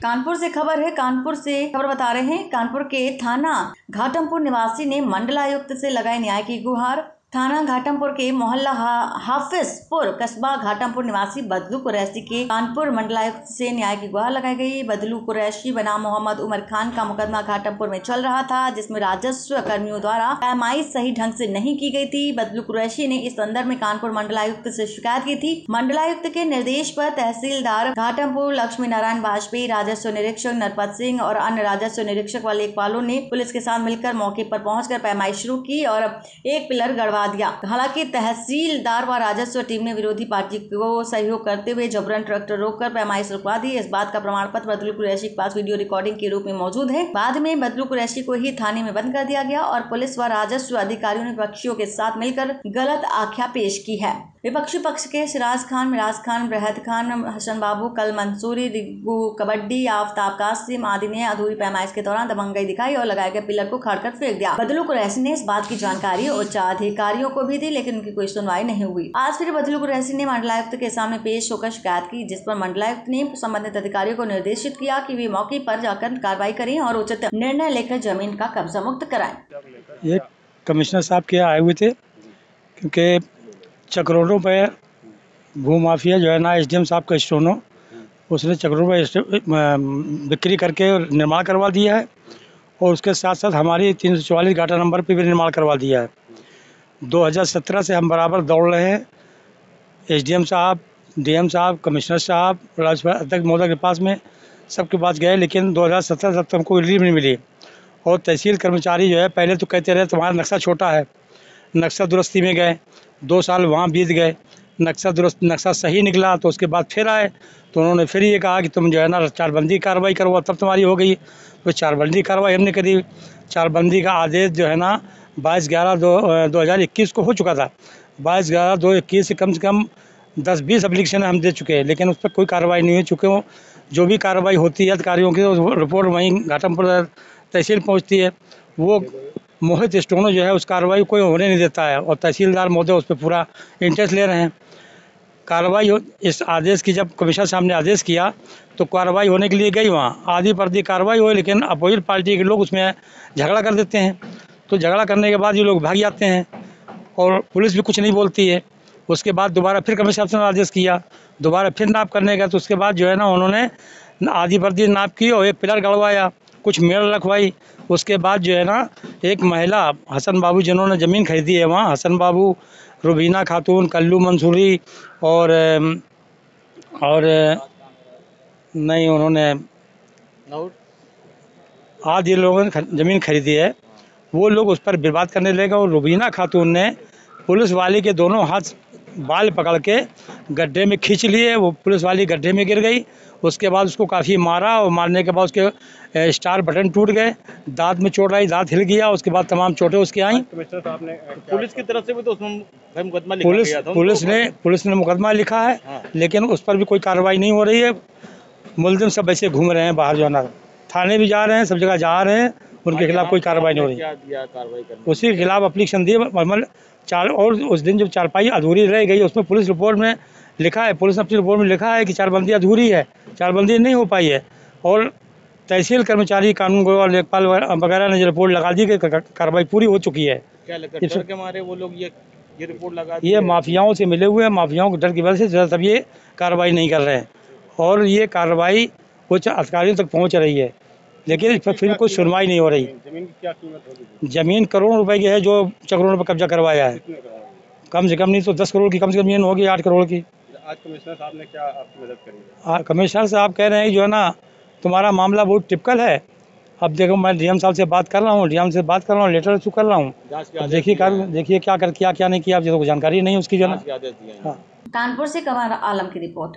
कानपुर से खबर है। कानपुर से खबर बता रहे हैं, कानपुर के थाना घाटमपुर निवासी ने मंडलायुक्त से लगाई न्याय की गुहार। थाना घाटमपुर के मोहल्ला हाफिजपुर कस्बा घाटमपुर निवासी बदलू कुरैशी के कानपुर मंडलायुक्त से न्याय की गुहार लगाई गई। बदलू कुरैशी बनाम मोहम्मद उमर खान का मुकदमा घाटमपुर में चल रहा था, जिसमें राजस्व कर्मियों द्वारा पैमाइश सही ढंग से नहीं की गई थी। बदलू कुरैशी ने इस संदर्भ में कानपुर मंडलायुक्त से शिकायत की थी। मंडलायुक्त के निर्देश पर तहसीलदार घाटमपुर लक्ष्मी नारायण वाजपेयी, राजस्व निरीक्षक नरपत सिंह और अन्य राजस्व निरीक्षक व लेखपालों ने पुलिस के साथ मिलकर मौके पर पहुंचकर पैमाइश शुरू की और एक पिलर गड़वा दिया। हालांकि तहसीलदार व राजस्व टीम ने विरोधी पार्टी को सहयोग करते हुए जबरन ट्रैक्टर रोककर पैमाइश रुकवा दी। इस बात का प्रमाण पत्र बदलू कुरैशी के पास वीडियो रिकॉर्डिंग के रूप में मौजूद है। बाद में बदलू कुरैशी को ही थाने में बंद कर दिया गया और पुलिस व राजस्व अधिकारियों ने विपक्षियों के साथ मिलकर गलत आख्या पेश की है। विपक्षी पक्ष के सिराज खान, मिराज खान, बृहद खान, हसन बाबू, कल मंसूरी, रिग्गू कबड्डी, आफ्ताब कासिम आदि ने अधूरी पैमाइश के दौरान दबंगई दिखाई और लगाए गए पिलर को खाड़कर फेंक दिया। बदलू कुरैशी ने इस बात की जानकारी उच्च अधिकारियों को भी दी, लेकिन उनकी कोई सुनवाई नहीं हुई। आज फिर बदलू कुरैशी ने मंडलायुक्त के सामने पेश होकर शिकायत की, जिस पर मंडलायुक्त ने संबंधित अधिकारियों को निर्देशित किया कि वे मौके पर जाकर कार्रवाई करें और उचित निर्णय लेकर जमीन का कब्जा मुक्त कराएं। ये कमिश्नर साहब के आए हुए थे, क्योंकि चक्रोड़ों पे भूमाफिया जो है ना, एसडीएम साहब का स्टोनो, उसने चक्रों पे बिक्री करके निर्माण करवा दिया है और उसके साथ साथ हमारी 344 गाटा नंबर पे भी निर्माण करवा दिया है। 2017 से हम बराबर दौड़ रहे हैं। एसडीएम साहब, डीएम साहब, कमिश्नर साहब, राज्यसभा अध्यक्ष महोदय के पास में सबके पास गए, लेकिन 2017 तक हमको रिलीफ नहीं मिली। और तहसील कर्मचारी जो है, पहले तो कहते रहे तुम्हारा नक्शा छोटा है, नक्शा दुरुस्ती में गए, 2 साल वहाँ बीत गए, नक्शा सही निकला तो उसके बाद फिर आए तो उन्होंने फिर ये कहा कि तुम जो है ना चारबंदी कार्रवाई करो, तब तुम्हारी हो गई। तो चारबंदी कार्रवाई हमने करी। चारबंदी का आदेश जो है ना 22/11/2021 को हो चुका था। 22/11/2021 से कम 10-20 एप्लीकेशन हम दे चुके हैं, लेकिन उस पर कोई कार्रवाई नहीं हो चुके हो। जो भी कार्रवाई होती है अधिकारियों की, तो रिपोर्ट वहीं घाटमपुर तहसील पहुँचती है। वो मोहित स्टोनो जो है उस कार्रवाई कोई होने नहीं देता है और तहसीलदार महोदय उस पर पूरा इंटरेस्ट ले रहे हैं। कार्रवाई इस आदेश की, जब कमिश्नर साहब ने आदेश किया तो कार्रवाई होने के लिए गई, वहाँ आधी पर्दी कार्रवाई हुई, लेकिन अपोजिट पार्टी के लोग उसमें झगड़ा कर देते हैं। तो झगड़ा करने के बाद ये लोग भाग जाते हैं और पुलिस भी कुछ नहीं बोलती है। उसके बाद दोबारा फिर कमिश्नर साहब ने आदेश किया, दोबारा फिर नाप करने का, तो उसके बाद जो है ना उन्होंने आधी पर्दी नाप की और एक पिलर गड़वाया, कुछ मेड़ रखवाई। उसके बाद जो है ना एक महिला हसन बाबू, जिन्होंने ज़मीन खरीदी है वहाँ, हसन बाबू, रुबीना खातून, कल्लू मंसूरी और नहीं, उन्होंने आदि लोगों ने ज़मीन खरीदी है, वो लोग उस पर विवाद करने लगे और रुबीना खातून ने पुलिस वाले के दोनों हाथ बाल पकड़ के गड्ढे में खींच लिए। वो पुलिस वाली गड्ढे में गिर गई। उसके बाद उसको काफ़ी मारा और मारने के बाद उसके स्टार बटन टूट गए, दांत में चोट आई, दांत हिल गया। उसके बाद तमाम चोटें उसकी आई। कमिश्नर साहब ने पुलिस की तरफ से भी तो उसमें मुकदमा लिखा गया था। पुलिस ने मुकदमा लिखा है, हाँ। लेकिन उस पर भी कोई कार्रवाई नहीं हो रही है। मुलजिम सब ऐसे घूम रहे हैं बाहर, जो है ना थाने भी जा रहे हैं, सब जगह जा रहे हैं, उनके खिलाफ कोई कार्रवाई नहीं हो रही। उसी के खिलाफ एप्लीकेशन दिए मतलब और उस दिन जब चारपाई अधूरी रह गई, उसमें पुलिस रिपोर्ट में लिखा है, पुलिस ने अपनी रिपोर्ट में लिखा है कि चारबंदी अधूरी है, चारबंदी नहीं हो पाई है। और तहसील कर्मचारी, कानून और लेखपाल वगैरह ने जो रिपोर्ट लगा दी कि कार्रवाई पूरी हो चुकी है। क्या लगता है डर के मारे वो लोग ये रिपोर्ट लगा दी? ये माफियाओं से मिले हुए हैं, माफियाओं के डर की वजह से तब ये कार्रवाई नहीं कर रहे हैं और ये कार्रवाई उच्च अधिकारियों तक पहुँच रही है, लेकिन इस पर फिर कोई सुनवाई नहीं हो रही। जमीन की क्या कीमत होगी? जमीन करोड़ों रुपए की है, जो चक्रोड़ों पर कब्जा करवाया है। कम से कम नहीं तो 10 करोड़ की कम से कम जमीन होगी, 8 करोड़ की। आज कमिश्नर साहब ने क्या आपकी मदद करी? कमिश्नर साहब कह रहे हैं जो है ना तुम्हारा मामला बहुत टिपिकल है। अब देखो, मैं डीएम साहब से बात कर रहा हूँ, लेटर इशू कर रहा हूँ। देखिए क्या नहीं किया, अब तो जानकारी नहीं उसकी जो है ना। कानपुर से कमर आलम की रिपोर्ट।